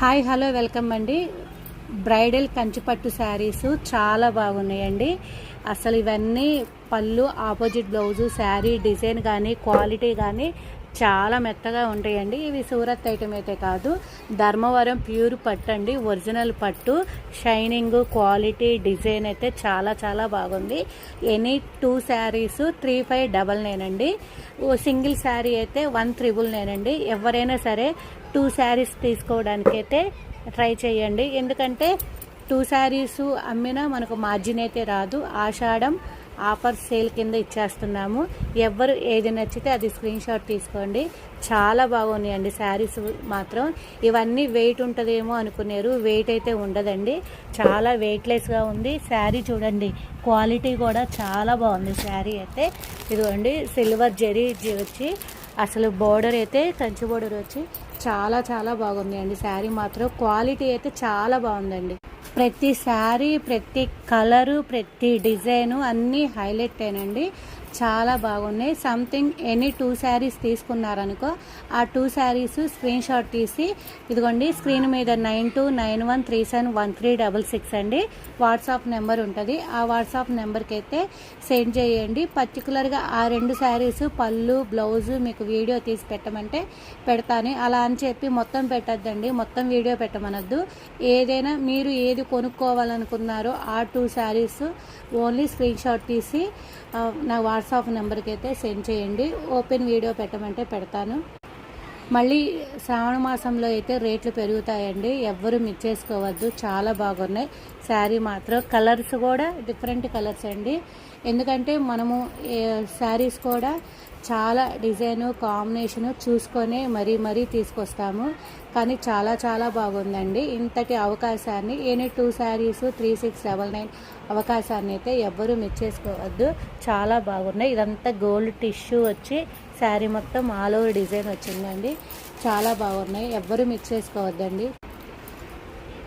Hi hello welcome అండి. Bridal కంచిపట్టు శారీస్ చాలా బాగున్నాయండి. అసలు ఇవన్నీ పళ్ళు ఆపోజిట్ బ్లౌజు శారీ డిజైన్ కానీ క్వాలిటీ కానీ చాలా మెత్తగా ఉంటాయండి. ఇవి సూరత్ ఐటమ్ అయితే కాదు, ధర్మవరం ప్యూర్ పట్టు అండి, ఒరిజినల్ పట్టు. షైనింగ్ క్వాలిటీ డిజైన్ అయితే చాలా చాలా బాగుంది. ఎనీ 2 శారీస్ 3599 అండి. సింగిల్ శారీ అయితే 1399 అండి. ఎవరైనా సరే 2 శారీస్ తీసుకోవడానికైతే ట్రై చేయండి. ఎందుకంటే 2 శారీస్ అమ్మినా మనకు మార్జిన్ అయితే రాదు. ఆషాఢం ఆఫర్ సేల్ కింద ఇచ్చేస్తున్నాము. ఎవరు ఏది నచ్చితే అది స్క్రీన్ షాట్ తీసుకోండి. చాలా బాగున్నాయండి శారీస్ మాత్రం. ఇవన్నీ వెయిట్ ఉంటుందేమో అనుకున్నారు, వెయిట్ అయితే ఉండదండి. చాలా వెయిట్లెస్గా ఉంది శారీ. చూడండి క్వాలిటీ కూడా చాలా బాగుంది శారీ అయితే. ఇదిగోండి సిల్వర్ జరీ వచ్చి అసలు బోర్డర్ అయితే కంచి బోర్డర్ వచ్చి చాలా చాలా బాగుంది అండి. శారీ మాత్రం క్వాలిటీ అయితే చాలా బాగుందండి. ప్రతి శారీ, ప్రతి కలరు, ప్రతి డిజైను అన్నీ హైలైట్ అయినండి. చాలా బాగున్నాయి. సంథింగ్ ఎనీ 2 శారీస్ తీసుకున్నారనుకో, ఆ 2 శారీస్ స్క్రీన్ షాట్ తీసి ఇదిగోండి స్క్రీన్ మీద 9291371366 అండి వాట్సాప్ నెంబర్ ఉంటుంది. ఆ వాట్సాప్ నెంబర్కి అయితే సెండ్ చేయండి. పర్టికులర్గా ఆ 2 శారీస్ పళ్ళు బ్లౌజు మీకు వీడియో తీసి పెట్టమంటే పెడతాను. అలా అని చెప్పి మొత్తం పెట్టద్దండి, మొత్తం వీడియో పెట్టమనద్దు. ఏదైనా మీరు ఏది కొనుక్కోవాలనుకున్నారో ఆ 2 శారీస్ ఓన్లీ స్క్రీన్ షాట్ తీసి నా వాట్సాప్ నెంబర్కి అయితే సెండ్ చేయండి. ఓపెన్ వీడియో పెట్టమంటే పెడతాను. మళ్ళీ శ్రావణ మాసంలో అయితే రేట్లు పెరుగుతాయండి, ఎవ్వరూ మిస్ చేసుకోవద్దు. చాలా బాగున్నాయి శారీ మాత్రం. కలర్స్ కూడా డిఫరెంట్ కలర్స్ అండి. ఎందుకంటే మనము శారీస్ కూడా చాలా డిజైను కాంబినేషను చూసుకొని మరీ తీసుకొస్తాము. కానీ చాలా చాలా బాగుందండి. ఇంతటి అవకాశాన్ని ఎనీ 2 శారీస్ 3699 అవకాశాన్ని అయితే ఎవ్వరూ మిస్ చేసుకోవద్దు. చాలా బాగున్నాయి. ఇదంతా గోల్డ్ టిష్యూ వచ్చి శారీ మొత్తం ఆల్ ఓవర్ డిజైన్ వచ్చిందండి. చాలా బాగున్నాయి, ఎవ్వరూ మిస్ చేసుకోవద్దండి.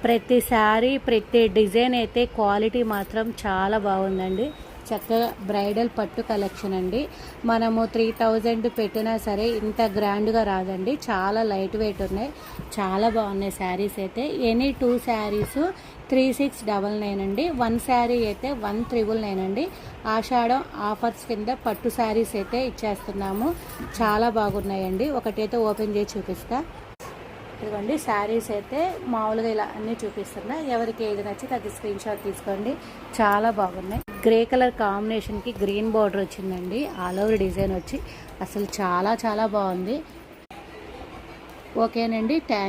ప్రతి శారీ ప్రతి డిజైన్ అయితే క్వాలిటీ మాత్రం చాలా బాగుందండి. చక్కగా బ్రైడల్ పట్టు కలెక్షన్ అండి. మనము 3000 పెట్టినా సరే ఇంత గ్రాండ్గా రాదండి. చాలా లైట్ వెయిట్ ఉన్నాయి, చాలా బాగున్నాయి శారీస్ అయితే. ఎనీ 2 శారీస్ 3699 అండి. 1 శారీ అయితే 1399 అండి. ఆషాఢం ఆఫర్స్ కింద పట్టు శారీస్ అయితే ఇచ్చేస్తున్నాము. చాలా బాగున్నాయండి. ఒకటైతే ఓపెన్ చేసి చూపిస్తా. ఇదిగోండి శారీస్ అయితే మామూలుగా ఇలా అన్నీ చూపిస్తున్నా. ఎవరికి ఏది నచ్చితే అది స్క్రీన్ షాట్ తీసుకోండి. చాలా బాగున్నాయి. గ్రే కలర్ కాంబినేషన్కి గ్రీన్ బార్డర్ వచ్చిందండి. ఆల్ ఓవర్ డిజైన్ వచ్చి అసలు చాలా చాలా బాగుంది. ఓకేనండి, థ్యాంక్